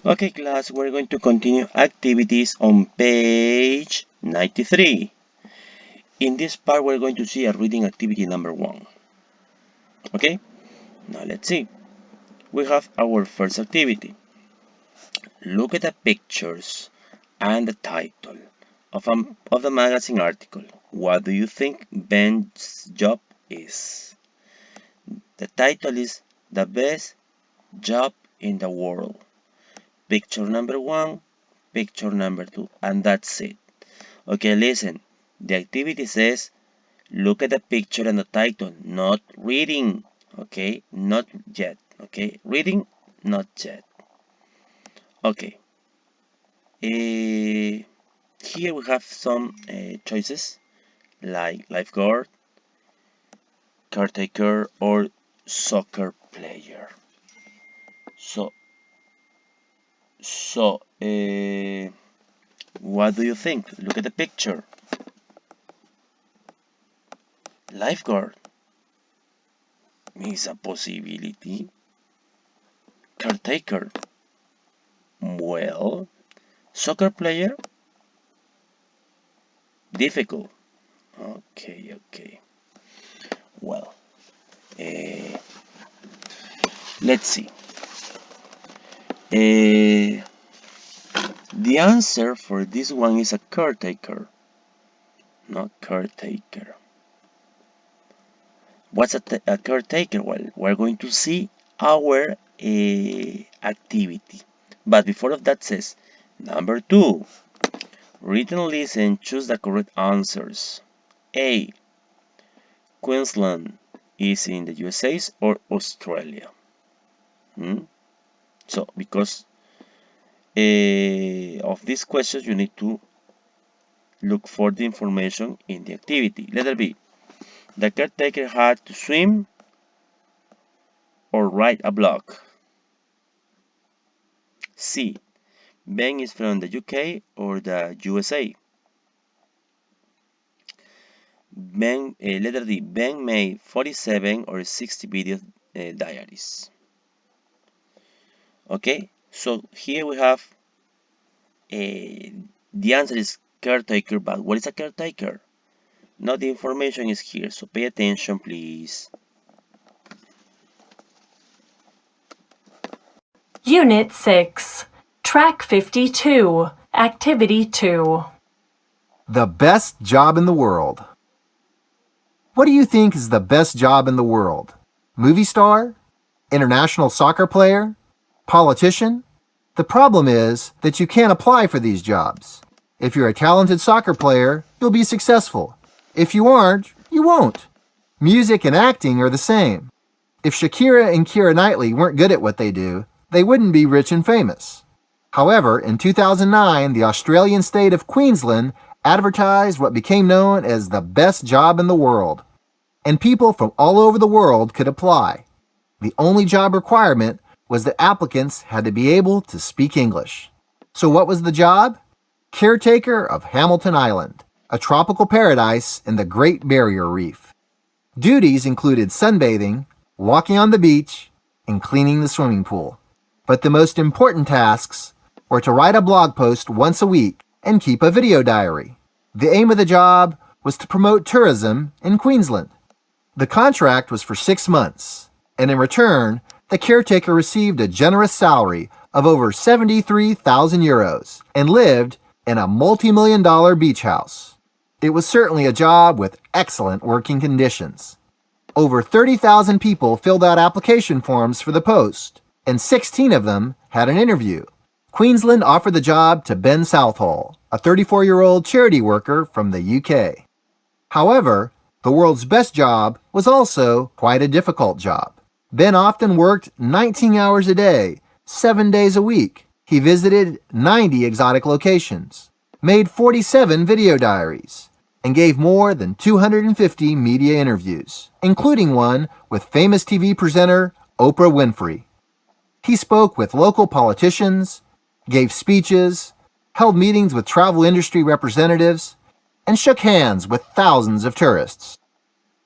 Okay, class, we're going to continue activities on page 93. In this part, we're going to see a reading activity number 1. Okay, now let's see. We have our first activity. Look at the pictures and the title of the magazine article. What do you think Ben's job is? The title is The Best Job in the World. Picture number 1, picture number 2, and that's it. Okay, listen. The activity says look at the picture and the title, not reading. Okay, not yet. Okay, reading, not yet. Okay. Here we have some choices like lifeguard, caretaker, or soccer player. So, what do you think? Look at the picture. Lifeguard is a possibility. Caretaker, well. Soccer player, difficult. Okay. Well, uh, let's see. The answer for this one is a caretaker, not caretaker. What's a caretaker? Well, we're going to see our activity. But before of that says, number 2, read and listen, choose the correct answers. A, Queensland is in the USA or Australia? So, because of these questions, you need to look for the information in the activity. Letter B, the caretaker had to swim or write a blog. C, Ben is from the UK or the USA? Letter D, Ben made 47 or 60 video diaries. Okay, so here we have the answer is caretaker, but what is a caretaker? Now the information is here, so pay attention, please. Unit 6, Track 52, Activity 2. The best job in the world. What do you think is the best job in the world? Movie star? International soccer player? Politician? The problem is that you can't apply for these jobs. If you're a talented soccer player, you'll be successful. If you aren't, you won't. Music and acting are the same. If Shakira and Keira Knightley weren't good at what they do, they wouldn't be rich and famous. However, in 2009, the Australian state of Queensland advertised what became known as the best job in the world, and people from all over the world could apply. The only job requirement was that applicants had to be able to speak English. So what was the job? Caretaker of Hamilton Island, a tropical paradise in the Great Barrier Reef. Duties included sunbathing, walking on the beach, and cleaning the swimming pool. But the most important tasks were to write a blog post once a week and keep a video diary. The aim of the job was to promote tourism in Queensland. The contract was for 6 months, and in return, the caretaker received a generous salary of over 73,000 euros and lived in a multi-million-dollar beach house. It was certainly a job with excellent working conditions. Over 30,000 people filled out application forms for the post, and 16 of them had an interview. Queensland offered the job to Ben Southall, a 34-year-old charity worker from the UK. However, the world's best job was also quite a difficult job. Ben often worked 19 hours a day, 7 days a week. He visited 90 exotic locations, made 47 video diaries, and gave more than 250 media interviews, including one with famous TV presenter Oprah Winfrey. He spoke with local politicians, gave speeches, held meetings with travel industry representatives, and shook hands with thousands of tourists.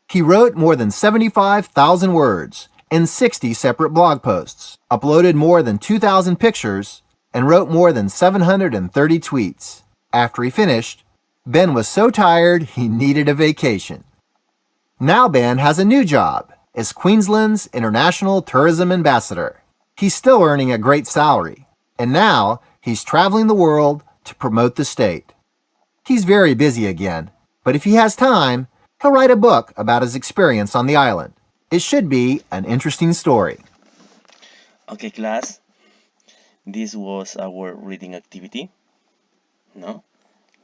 He wrote more than 75,000 words in 60 separate blog posts, uploaded more than 2,000 pictures, and wrote more than 730 tweets. After he finished, Ben was so tired he needed a vacation. Now Ben has a new job as Queensland's International Tourism Ambassador. He's still earning a great salary, and now he's traveling the world to promote the state. He's very busy again, but if he has time, he'll write a book about his experience on the island. It should be an interesting story. Okay, class, this was our reading activity. No?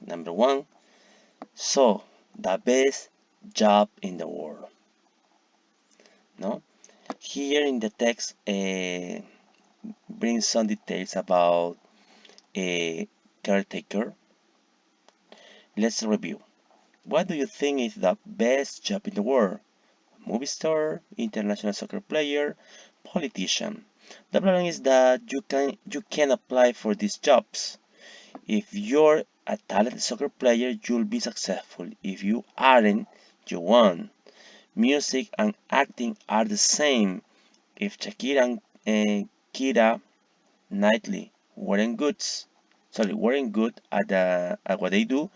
Number 1. So, the best job in the world. No? Here in the text brings some details about a caretaker. Let's review. What do you think is the best job in the world? Movie star, international soccer player, politician. The problem is that you can apply for these jobs. If you're a talented soccer player, you'll be successful. If you aren't, you won't. Music and acting are the same. If Shakira and Kira Knightley weren't good at what they do,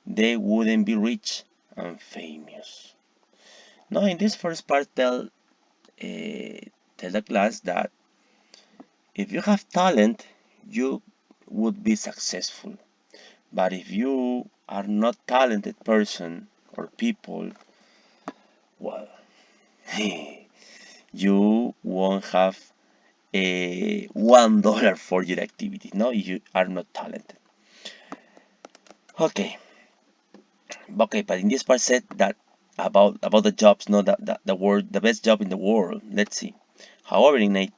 they wouldn't be rich and famous. Now, in this first part, tell the class that if you have talent, you would be successful. But if you are not talented person or people, well, you won't have a $1 for your activity. No, you are not talented. Okay, but in this part said that about the jobs, no, the word the best job in the world. Let's see. However, in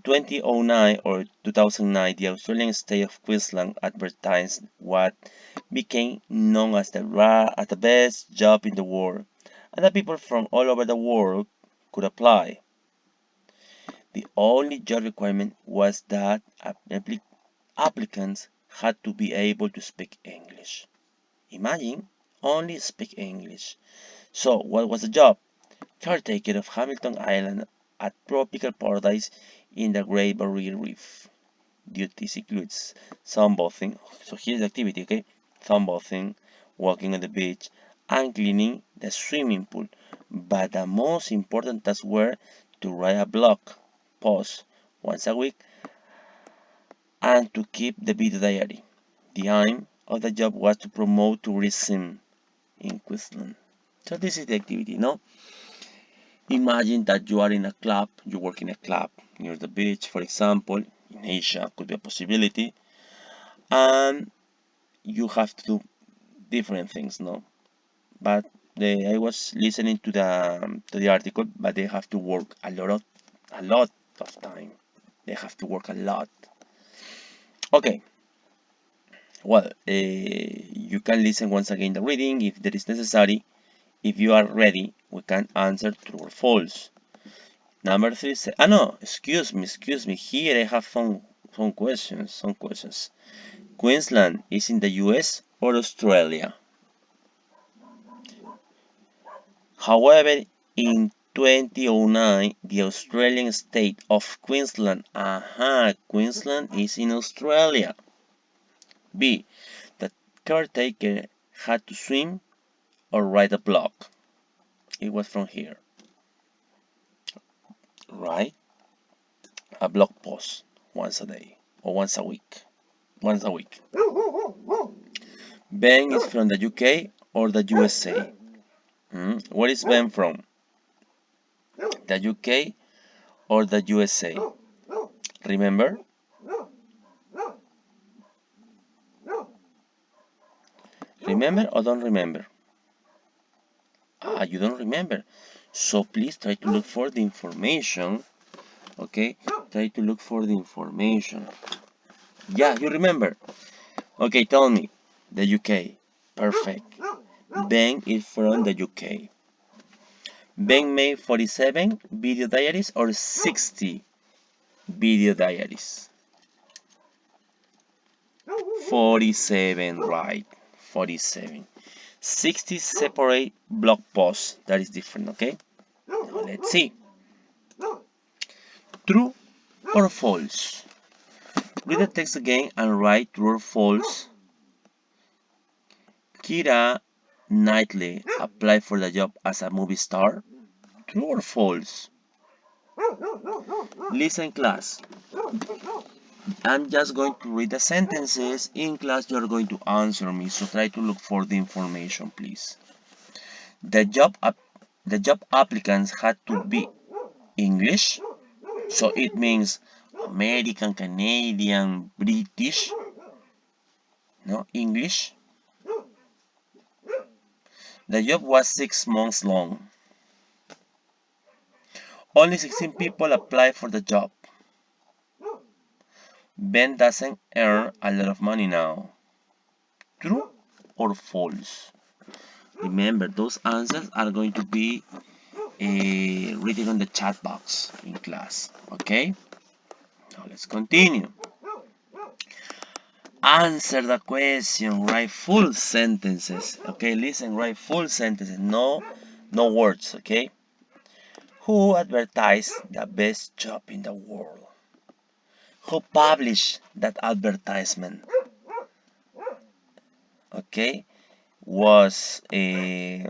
2009 or 2009, the Australian state of Queensland advertised what became known as the best job in the world, and that people from all over the world could apply. The only job requirement was that applicants had to be able to speak English. Imagine, only speak English. So, what was the job? Caretaker of Hamilton Island, a tropical paradise in the Great Barrier Reef. Duties includes sunbathing. So here's the activity, okay? Sunbathing, walking on the beach, and cleaning the swimming pool. But the most important tasks were to write a blog post once a week and to keep the video diary. The aim of the job was to promote tourism in Queensland. So this is the activity, no? Imagine that you are in a club, you work in a club near the beach, for example, in Asia could be a possibility, and you have to do different things, no? But I was listening to the article, but they have to work a lot of time. They have to work a lot. Okay. Well, you can listen once again the reading if that is necessary. If you are ready, we can answer true or false. Number 3 says, no, excuse me. Here I have some questions. Queensland is in the US or Australia? However, in 2009, the Australian state of Queensland, Queensland is in Australia. B, the caretaker had to swim or write a blog. It was from here. Write a blog post once a day or once a week. Ben is from the UK or the USA? Where is Ben from? The UK or the USA? Remember? Remember or don't remember? You don't remember. So please try to look for the information. Okay? Try to look for the information. Yeah, you remember. Okay, tell me. The UK. Perfect. Ben is from the UK. Ben made 47 video diaries or 60 video diaries? 47, right. 47. 60 separate blog posts. That is different, okay? Now let's see. True or false? Read the text again and write true or false. Kira Knightley applied for the job as a movie star. True or false? Listen, class. I'm just going to read the sentences. In class, you're going to answer me, so try to look for the information, please. The job applicants had to be English, so it means American, Canadian, British, no, English. The job was 6 months long. Only 16 people applied for the job. Ben doesn't earn a lot of money now. True or false? Remember, those answers are going to be written on the chat box in class. Okay? Now let's continue. Answer the question. Write full sentences. Okay, listen, write full sentences. No words. Okay? Who advertised the best job in the world? Who published that advertisement? Okay, was Kira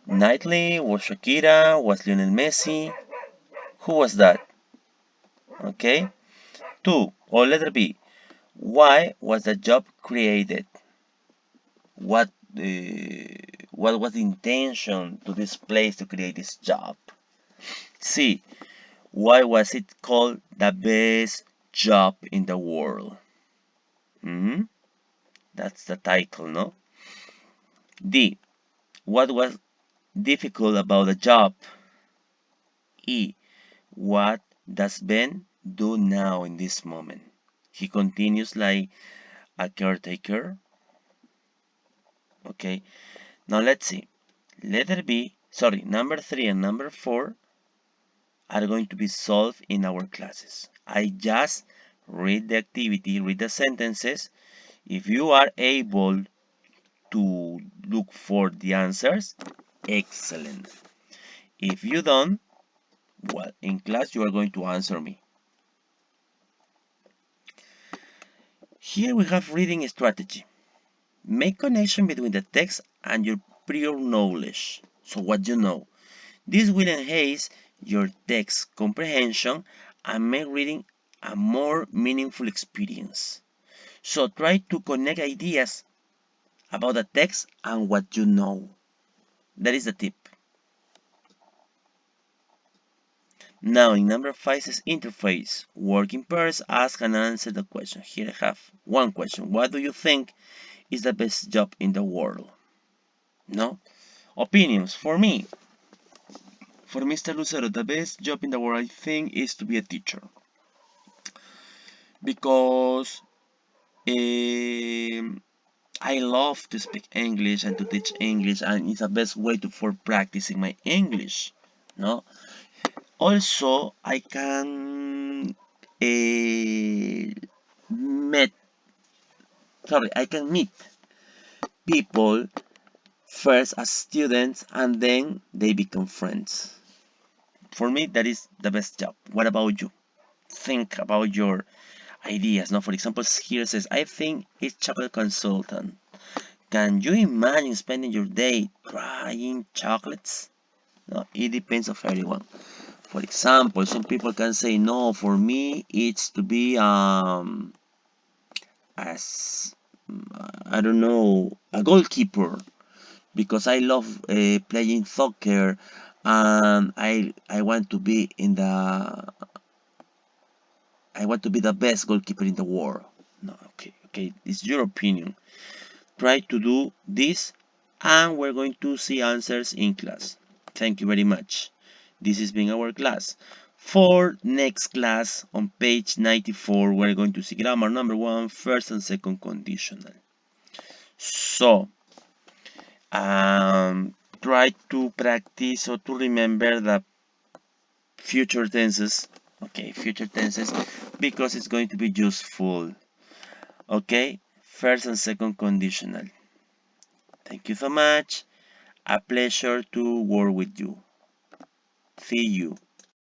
Knightley? Was Shakira? Was Lionel Messi? Who was that? Okay. 2. Or letter B. Why was the job created? What was the intention to this place to create this job? C. Why was it called the best job in the world? That's the title, no? D. What was difficult about the job? E. What does Ben do now in this moment? He continues like a caretaker. Okay, now let's see. Number 3 and number 4 are going to be solved in our classes. I just read the activity, read the sentences. If you are able to look for the answers, excellent. If you don't, well, in class you are going to answer me. Here we have reading strategy. Make connection between the text and your prior knowledge. So what you know. This will enhance your text comprehension and make reading a more meaningful experience. So try to connect ideas about the text and what you know. That is the tip. Now in number 5 says interface. Work in pairs, ask and answer the question. Here I have one question. What do you think is the best job in the world? No? Opinions. For me, for Mr. Lucero, the best job in the world I think is to be a teacher. Because I love to speak English and to teach English, and it's the best way for practicing my English. No? Also, I can I can meet people first as students and then they become friends. For me, that is the best job. What about you? Think about your ideas. Now, for example, here says, I think it's chocolate consultant. Can you imagine spending your day trying chocolates? No, it depends of everyone. For example, some people can say, no, for me, it's to be as I don't know, a goalkeeper because I love playing soccer and I want to be the best goalkeeper in the world. No, okay, it's your opinion. Try to do this and we're going to see answers in class. Thank you very much. This has been our class. For next class on page 94, we're going to see grammar number 1, first and second conditional. So, try to practice or to remember the future tenses. Okay, future tenses, because it's going to be useful. Okay, first and second conditional. Thank you so much. A pleasure to work with you. See you.